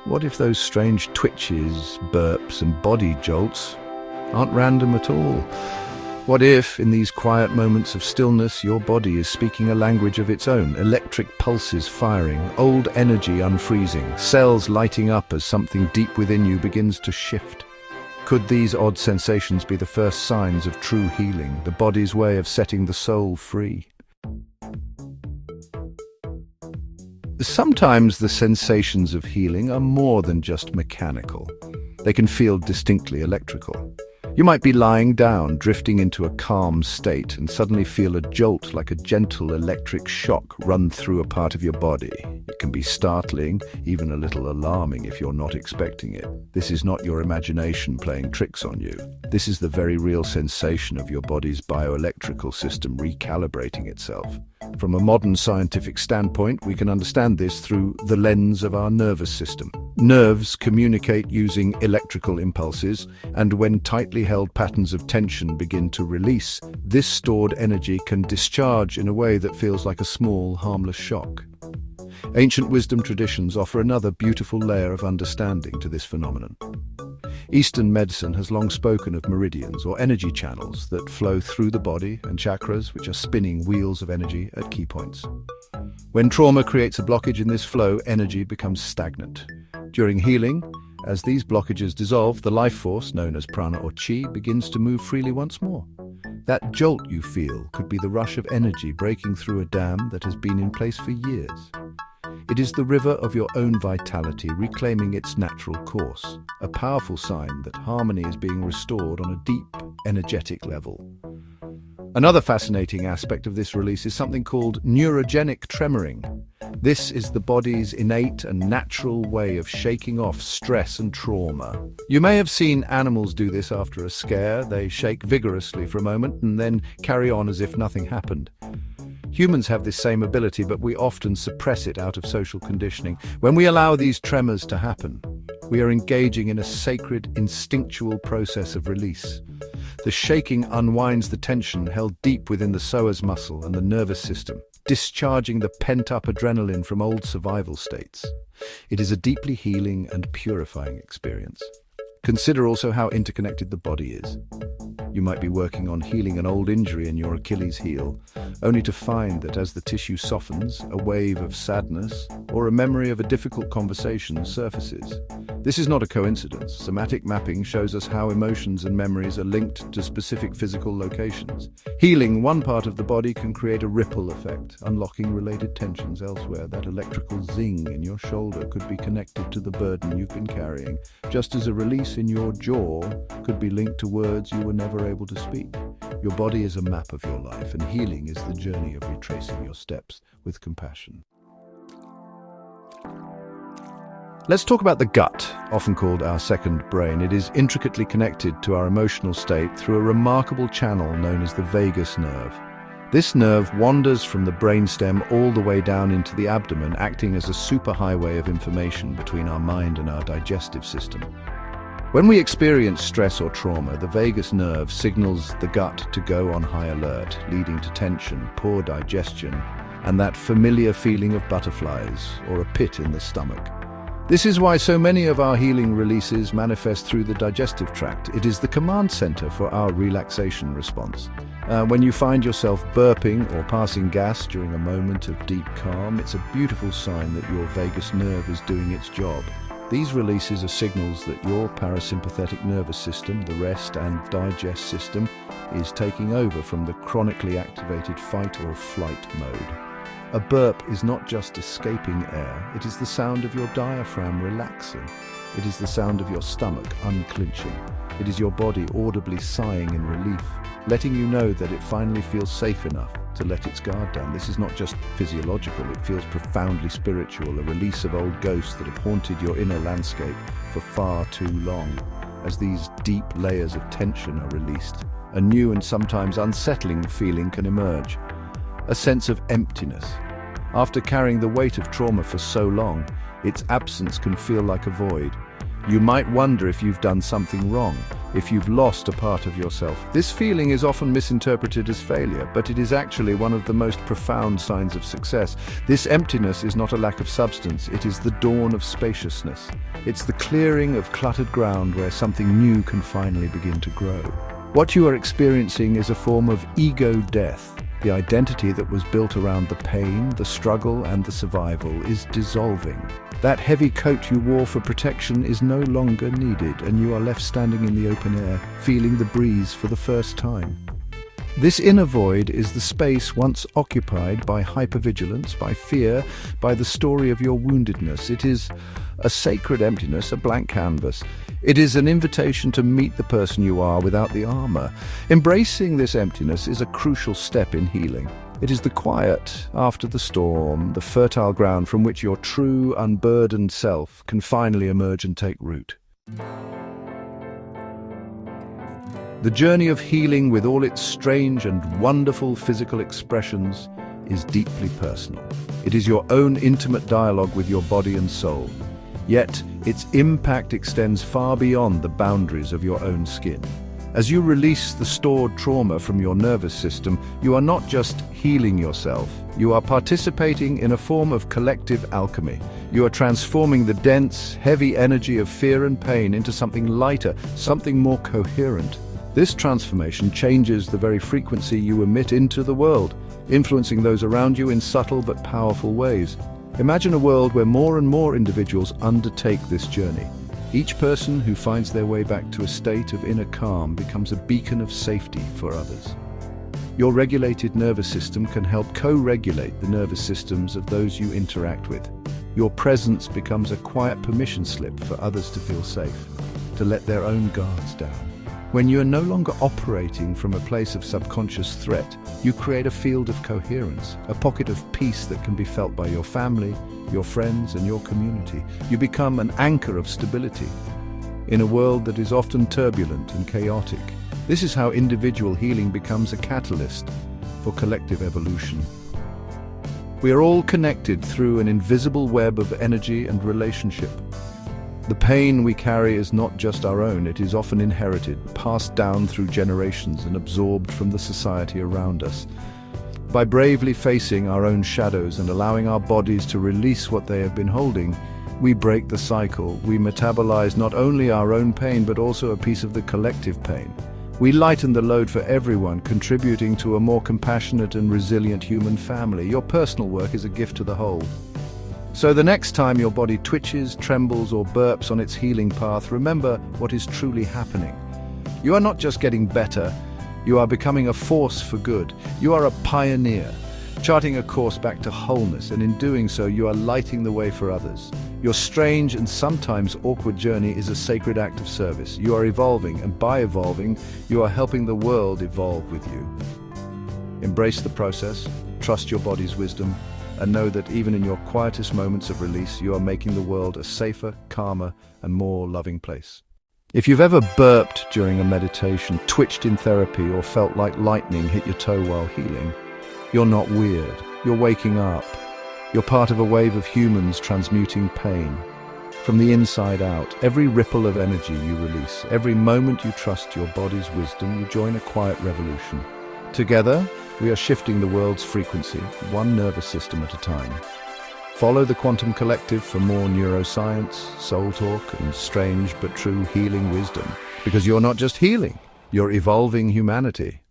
What if those strange twitches, burps, and body jolts aren't random at all? What if, in these quiet moments of stillness, your body is speaking a language of its own, electric pulses firing, old energy unfreezing, cells lighting up as something deep within you begins to shift? Could these odd sensations be the first signs of true healing, the body's way of setting the soul free? Sometimes the sensations of healing are more than just mechanical. They can feel distinctly electrical. You might be lying down, drifting into a calm state, and suddenly feel a jolt like a gentle electric shock run through a part of your body. It can be startling, even a little alarming if you're not expecting it. This is not your imagination playing tricks on you. This is the very real sensation of your body's bioelectrical system recalibrating itself. From a modern scientific standpoint, we can understand this through the lens of our nervous system. Nerves communicate using electrical impulses, and when tightly held patterns of tension begin to release, this stored energy can discharge in a way that feels like a small, harmless shock. Ancient wisdom traditions offer another beautiful layer of understanding to this phenomenon. Eastern medicine has long spoken of meridians, or energy channels, that flow through the body, and chakras, which are spinning wheels of energy at key points. When trauma creates a blockage in this flow, energy becomes stagnant. During healing, as these blockages dissolve, the life force, known as prana or chi, begins to move freely once more. That jolt you feel could be the rush of energy breaking through a dam that has been in place for years. It is the river of your own vitality reclaiming its natural course, a powerful sign that harmony is being restored on a deep, energetic level. Another fascinating aspect of this release is something called neurogenic tremoring. This is the body's innate and natural way of shaking off stress and trauma. You may have seen animals do this after a scare. They shake vigorously for a moment and then carry on as if nothing happened. Humans have this same ability, but we often suppress it out of social conditioning. When we allow these tremors to happen, we are engaging in a sacred, instinctual process of release. The shaking unwinds the tension held deep within the psoas muscle and the nervous system, discharging the pent-up adrenaline from old survival states. It is a deeply healing and purifying experience. Consider also how interconnected the body is. You might be working on healing an old injury in your Achilles heel, only to find that as the tissue softens, a wave of sadness or a memory of a difficult conversation surfaces. This is not a coincidence. Somatic mapping shows us how emotions and memories are linked to specific physical locations. Healing one part of the body can create a ripple effect, unlocking related tensions elsewhere. That electrical zing in your shoulder could be connected to the burden you've been carrying, just as a release in your jaw could be linked to words you were never able to speak. Your body is a map of your life, and healing is the journey of retracing your steps with compassion. Let's talk about the gut, often called our second brain. It is intricately connected to our emotional state through a remarkable channel known as the vagus nerve. This nerve wanders from the brainstem all the way down into the abdomen, acting as a superhighway of information between our mind and our digestive system. When we experience stress or trauma, the vagus nerve signals the gut to go on high alert, leading to tension, poor digestion, and that familiar feeling of butterflies or a pit in the stomach. This is why so many of our healing releases manifest through the digestive tract. It is the command center for our relaxation response. When you find yourself burping or passing gas during a moment of deep calm, it's a beautiful sign that your vagus nerve is doing its job. These releases are signals that your parasympathetic nervous system, the rest and digest system, is taking over from the chronically activated fight or flight mode. A burp is not just escaping air, it is the sound of your diaphragm relaxing. It is the sound of your stomach unclenching. It is your body audibly sighing in relief, letting you know that it finally feels safe enough to let its guard down. This is not just physiological, it feels profoundly spiritual, a release of old ghosts that have haunted your inner landscape for far too long. As these deep layers of tension are released, a new and sometimes unsettling feeling can emerge. A sense of emptiness. After carrying the weight of trauma for so long, its absence can feel like a void. You might wonder if you've done something wrong, if you've lost a part of yourself. This feeling is often misinterpreted as failure, but it is actually one of the most profound signs of success. This emptiness is not a lack of substance, it is the dawn of spaciousness. It's the clearing of cluttered ground where something new can finally begin to grow. What you are experiencing is a form of ego death. The identity that was built around the pain, the struggle, and the survival is dissolving. That heavy coat you wore for protection is no longer needed, and you are left standing in the open air, feeling the breeze for the first time. This inner void is the space once occupied by hypervigilance, by fear, by the story of your woundedness. It is a sacred emptiness, a blank canvas. It is an invitation to meet the person you are without the armor. Embracing this emptiness is a crucial step in healing. It is the quiet after the storm, the fertile ground from which your true, unburdened self can finally emerge and take root. The journey of healing, with all its strange and wonderful physical expressions, is deeply personal. It is your own intimate dialogue with your body and soul. Yet, its impact extends far beyond the boundaries of your own skin. As you release the stored trauma from your nervous system, you are not just healing yourself, you are participating in a form of collective alchemy. You are transforming the dense, heavy energy of fear and pain into something lighter, something more coherent. This transformation changes the very frequency you emit into the world, influencing those around you in subtle but powerful ways. Imagine a world where more and more individuals undertake this journey. Each person who finds their way back to a state of inner calm becomes a beacon of safety for others. Your regulated nervous system can help co-regulate the nervous systems of those you interact with. Your presence becomes a quiet permission slip for others to feel safe, to let their own guards down. When you are no longer operating from a place of subconscious threat, you create a field of coherence, a pocket of peace that can be felt by your family, your friends, and your community. You become an anchor of stability in a world that is often turbulent and chaotic. This is how individual healing becomes a catalyst for collective evolution. We are all connected through an invisible web of energy and relationship. The pain we carry is not just our own, it is often inherited, passed down through generations and absorbed from the society around us. By bravely facing our own shadows and allowing our bodies to release what they have been holding, we break the cycle. We metabolize not only our own pain but also a piece of the collective pain. We lighten the load for everyone, contributing to a more compassionate and resilient human family. Your personal work is a gift to the whole. So the next time your body twitches, trembles, or burps on its healing path, remember what is truly happening. You are not just getting better, you are becoming a force for good. You are a pioneer, charting a course back to wholeness, and in doing so, you are lighting the way for others. Your strange and sometimes awkward journey is a sacred act of service. You are evolving, and by evolving, you are helping the world evolve with you. Embrace the process, trust your body's wisdom, and know that even in your quietest moments of release, you are making the world a safer, calmer, and more loving place. If you've ever burped during a meditation, twitched in therapy, or felt like lightning hit your toe while healing, you're not weird. You're waking up. You're part of a wave of humans transmuting pain. From the inside out, every ripple of energy you release, every moment you trust your body's wisdom, you join a quiet revolution. Together, we are shifting the world's frequency, one nervous system at a time. Follow the Quantum Collective for more neuroscience, soul talk, and strange but true healing wisdom. Because you're not just healing, you're evolving humanity.